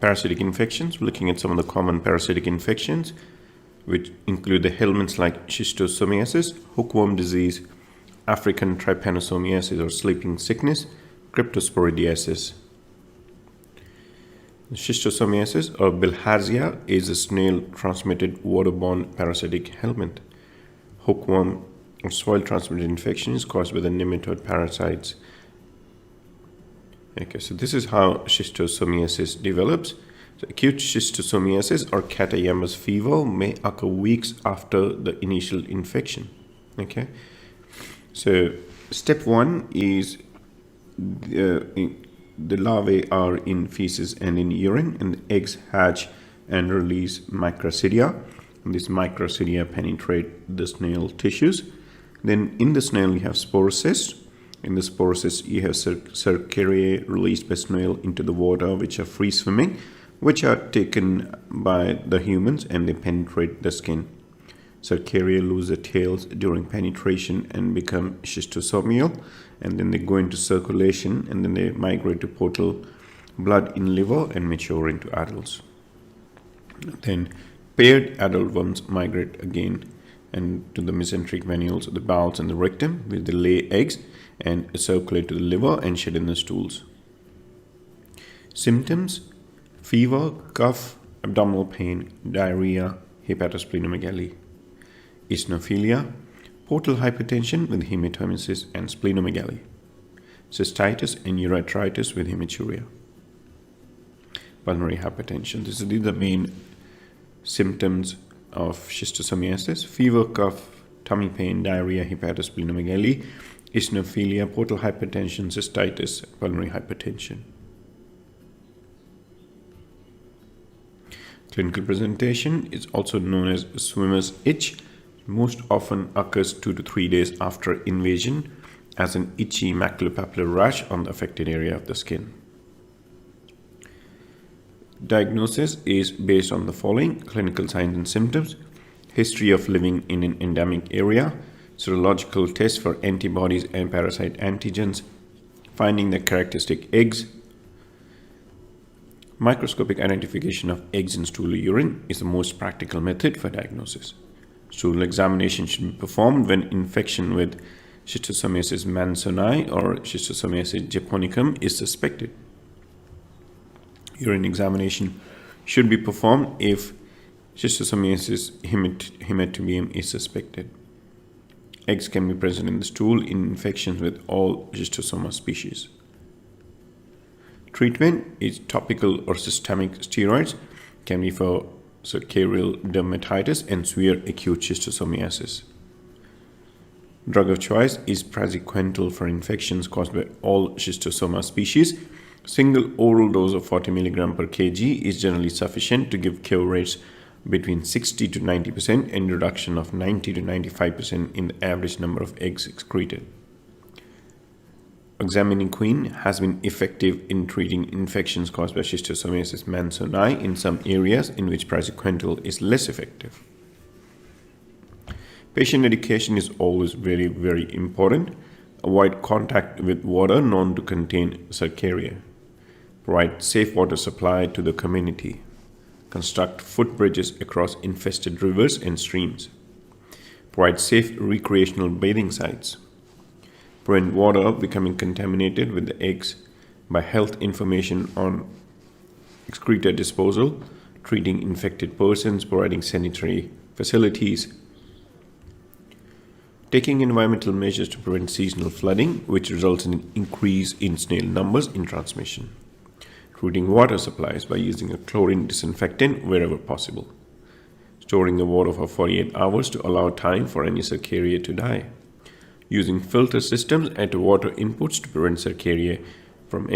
Parasitic infections, we're looking at some of the common parasitic infections, which include the ailments like schistosomiasis, hookworm disease, African trypanosomiasis or sleeping sickness, cryptosporidiasis. Schistosomiasis or bilharzia is a snail-transmitted waterborne parasitic ailment. Hookworm or soil-transmitted infection is caused by the nematode parasites. Okay, so this is how schistosomiasis develops. So acute schistosomiasis or Katayama's fever may occur weeks after the initial infection. Okay, so step one is the larvae are in feces and in urine, and the eggs hatch and release microcydia. And these microcydia penetrate the snail tissues. Then in the snail you have sporocysts. In the sporocysts you have cercariae released by snail into the water, which are free swimming, which are taken by the humans and they penetrate the skin. Cercariae lose their tails during penetration and become schistosomial, and then they go into circulation, and then they migrate to portal blood in liver and mature into adults. Then paired adult ones migrate again and to the mesenteric venules, the bowels and the rectum, where they lay eggs and circulate to the liver and shed in the stools. Symptoms: fever, cough, abdominal pain, diarrhea, hepatosplenomegaly. Eosinophilia, portal hypertension with hematemesis and splenomegaly. Cystitis and urethritis with hematuria. Pulmonary hypertension. These are the main symptoms of schistosomiasis: fever, cough, tummy pain, diarrhea, hepatosplenomegaly, eosinophilia, portal hypertension, cystitis, pulmonary hypertension. Clinical presentation is also known as swimmer's itch. Most often occurs 2 to 3 days after invasion as an itchy maculopapular rash on the affected area of the skin. Diagnosis is based on the following: clinical signs and symptoms, history of living in an endemic area, serological tests for antibodies and parasite antigens, finding the characteristic eggs. Microscopic identification of eggs in stool or urine is the most practical method for diagnosis. Stool examination should be performed when infection with Schistosomiasis mansoni or Schistosomiasis japonicum is suspected. Urine examination should be performed if Schistosomiasis hematubium is suspected. Eggs can be present in the stool in infections with all Schistosoma species. Treatment is topical or systemic steroids, can be for cercarial dermatitis and severe acute schistosomiasis. Drug of choice is praziquantel for infections caused by all Schistosoma species. Single oral dose of 40 mg per kg is generally sufficient to give cure rates between 60 to 90% and reduction of 90 to 95% in the average number of eggs excreted. Oxaminoquine has been effective in treating infections caused by Schistosomiasis mansoni in some areas in which praziquantel is less effective. Patient education is always very, very important. Avoid contact with water known to contain cercariae. Provide safe water supply to the community. Construct footbridges across infested rivers and streams. Provide safe recreational bathing sites. Prevent water becoming contaminated with the eggs by health information on excreta disposal, treating infected persons, providing sanitary facilities, taking environmental measures to prevent seasonal flooding, which results in an increase in snail numbers in transmission, treating water supplies by using a chlorine disinfectant wherever possible, storing the water for 48 hours to allow time for any cercariae to die, using filter systems at water inputs to prevent cercariae from